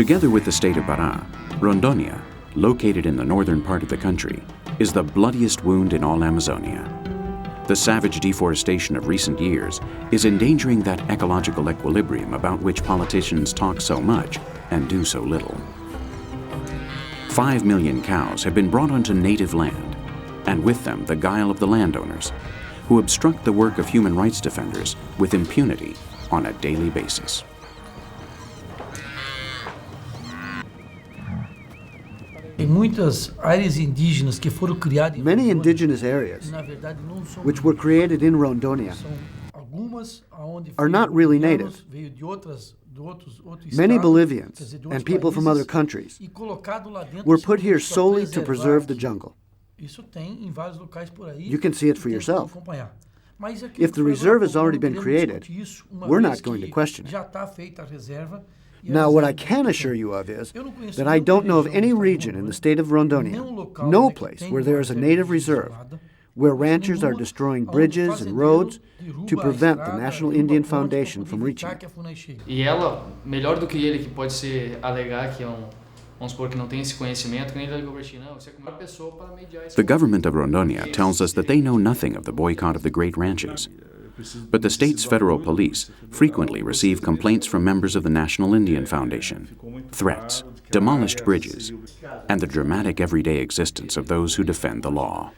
Together with the state of Pará, Rondônia, located in the northern part of the country, is the bloodiest wound in all Amazonia. The savage deforestation of recent years is endangering that ecological equilibrium about which politicians talk so much and do so little. 5 million cows have been brought onto native land, and with them the guile of the landowners, who obstruct the work of human rights defenders with impunity on a daily basis. Many indigenous areas, which were created in Rondônia, are not really native. Many Bolivians and people from other countries were put here solely to preserve the jungle. You can see it for yourself. If the reserve has already been created, we're not going to question it. Now, what I can assure you of is that I don't know of any region in the state of Rondônia, no place where there is a native reserve, where ranchers are destroying bridges and roads to prevent the National Indian Foundation from reaching it. E ela, melhor do que ele, que pode ser alegar que vamos supor que não tem esse conhecimento, que nem ele alegou não, você é uma pessoa para mediar esse. The government of Rondônia tells us that they know nothing of the boycott of the great ranches. But the state's federal police frequently receive complaints from members of the National Indian Foundation, threats, demolished bridges, and the dramatic everyday existence of those who defend the law.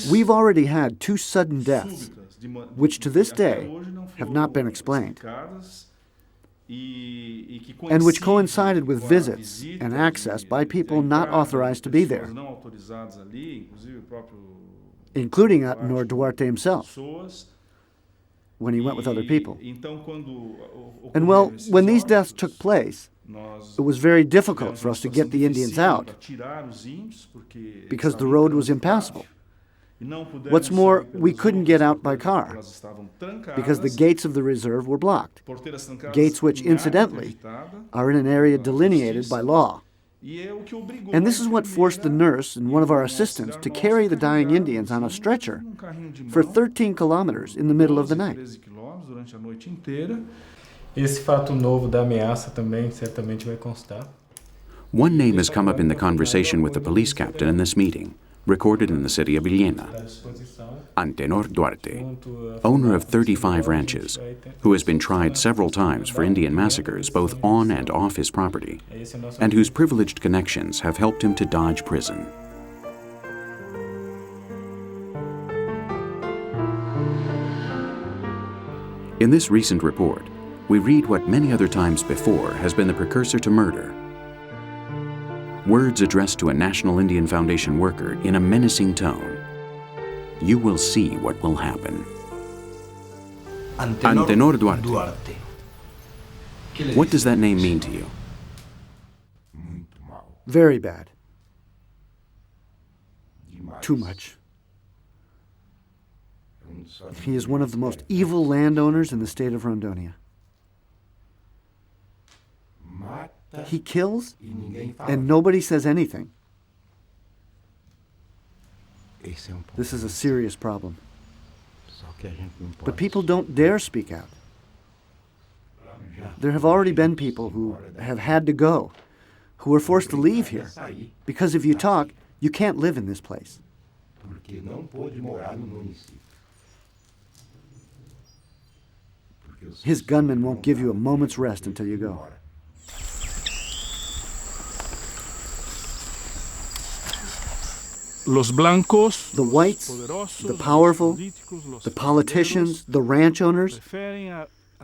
We've already had 2 sudden deaths, which to this day have not been explained, and which coincided with visits and access by people not authorized to be there, including Atnor Duarte himself, when he went with other people. And well, when these deaths took place, it was very difficult for us to get the Indians out because the road was impassable. What's more, we couldn't get out by car because the gates of the reserve were blocked, gates which, incidentally, are in an area delineated by law. And this is what forced the nurse and one of our assistants to carry the dying Indians on a stretcher for 13 kilometers in the middle of the night. Esse fato novo da ameaça também certamente vai constar. One name has come up in the conversation with the police captain in this meeting, recorded in the city of Vilhena. Antenor Duarte, owner of 35 ranches, who has been tried several times for Indian massacres both on and off his property, and whose privileged connections have helped him to dodge prison. In this recent report, we read what many other times before has been the precursor to murder. Words addressed to a National Indian Foundation worker in a menacing tone. You will see what will happen. Antenor Duarte. What does that name mean to you? Very bad. Too much. He is one of the most evil landowners in the state of Rondônia. He kills, and nobody says anything. This is a serious problem. But people don't dare speak out. There have already been people who have had to go, who were forced to leave here, because if you talk, you can't live in this place. His gunmen won't give you a moment's rest until you go. Los blancos, the whites, the powerful, the politicians, the ranch owners,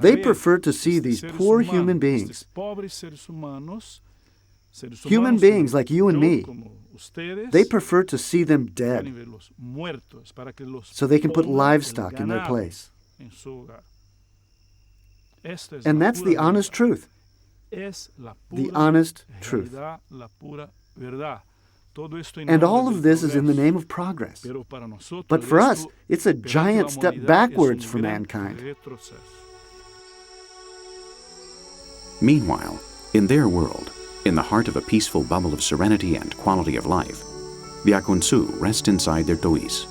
they prefer to see these poor human beings like you and me. They prefer to see them dead so they can put livestock in their place. And that's the honest truth. The honest truth. And all of this is in the name of progress. But for us, it's a giant step backwards for mankind. Meanwhile, in their world, in the heart of a peaceful bubble of serenity and quality of life, the Akuntsu rest inside their tois.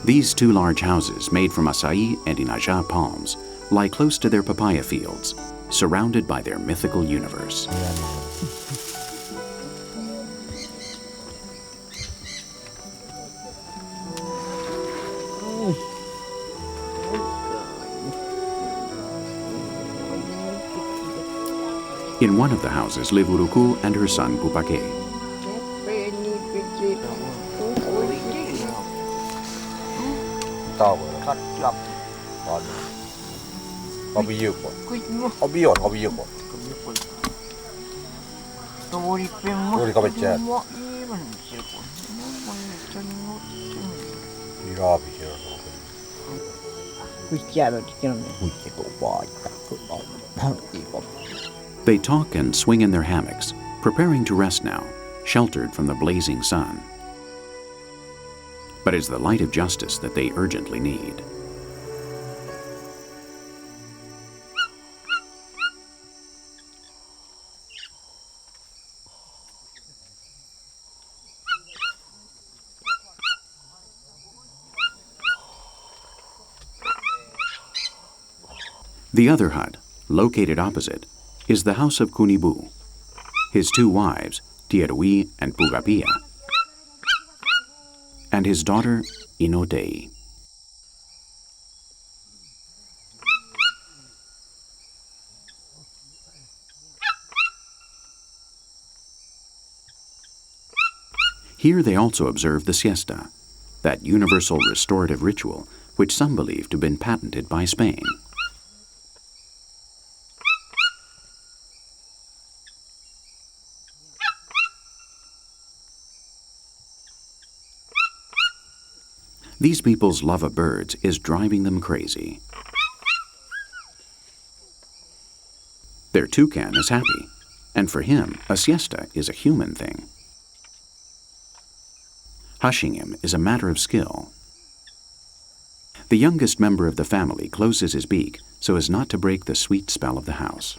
These 2 large houses made from acai and inajá palms lie close to their papaya fields, surrounded by their mythical universe. In one of the houses live Uruku and her son Pupake. They talk and swing in their hammocks, preparing to rest now, sheltered from the blazing sun. But it's the light of justice that they urgently need. The other hut, located opposite, is the house of Kunibu, his two wives, Tierui and Pugapia, and his daughter, Inotei. Here they also observe the siesta, that universal restorative ritual which some believe to have been patented by Spain. These people's love of birds is driving them crazy. Their toucan is happy, and for him, a siesta is a human thing. Hushing him is a matter of skill. The youngest member of the family closes his beak so as not to break the sweet spell of the house.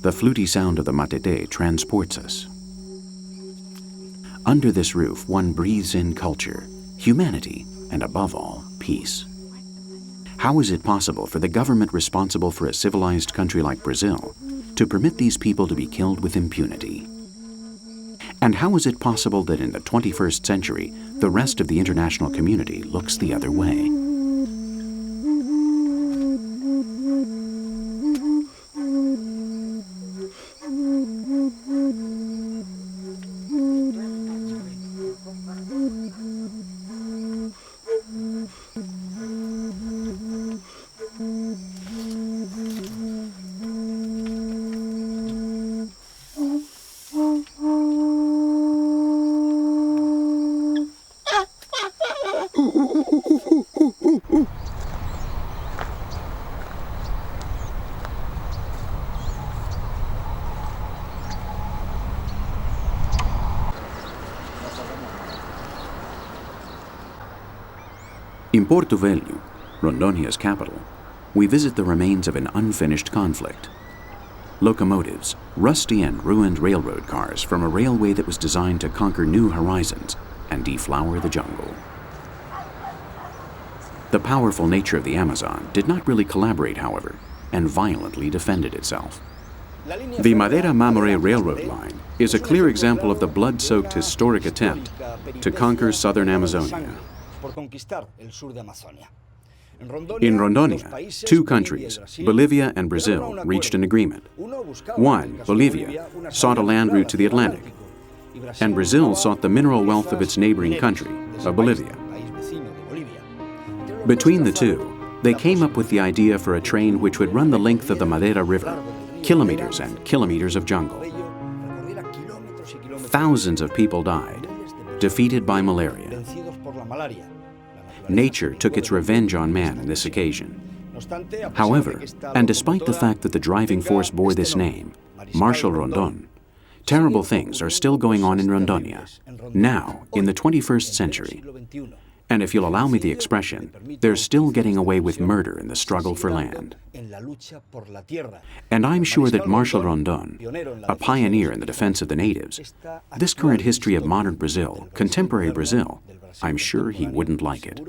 The fluty sound of the matete transports us. Under this roof, one breathes in culture, humanity, and above all, peace. How is it possible for the government responsible for a civilized country like Brazil to permit these people to be killed with impunity? And how is it possible that in the 21st century, the rest of the international community looks the other way? In Porto Velho, Rondônia's capital, we visit the remains of an unfinished conflict. Locomotives, rusty and ruined railroad cars from a railway that was designed to conquer new horizons and deflower the jungle. The powerful nature of the Amazon did not really collaborate, however, and violently defended itself. The Madeira Mamoré Railroad line is a clear example of the blood-soaked historic attempt to conquer southern Amazonia. In Rondônia, two countries, Bolivia and Brazil, reached an agreement. One, Bolivia, sought a land route to the Atlantic, and Brazil sought the mineral wealth of its neighboring country, of Bolivia. Between the two, they came up with the idea for a train which would run the length of the Madeira River, kilometers and kilometers of jungle. Thousands of people died, defeated by malaria. Nature took its revenge on man on this occasion. However, and despite the fact that the driving force bore this name, Marshal Rondon, terrible things are still going on in Rondônia, now in the 21st century, And if you'll allow me the expression, they're still getting away with murder in the struggle for land. And I'm sure that Marshal Rondon, a pioneer in the defense of the natives, this current history of modern Brazil, contemporary Brazil, I'm sure he wouldn't like it.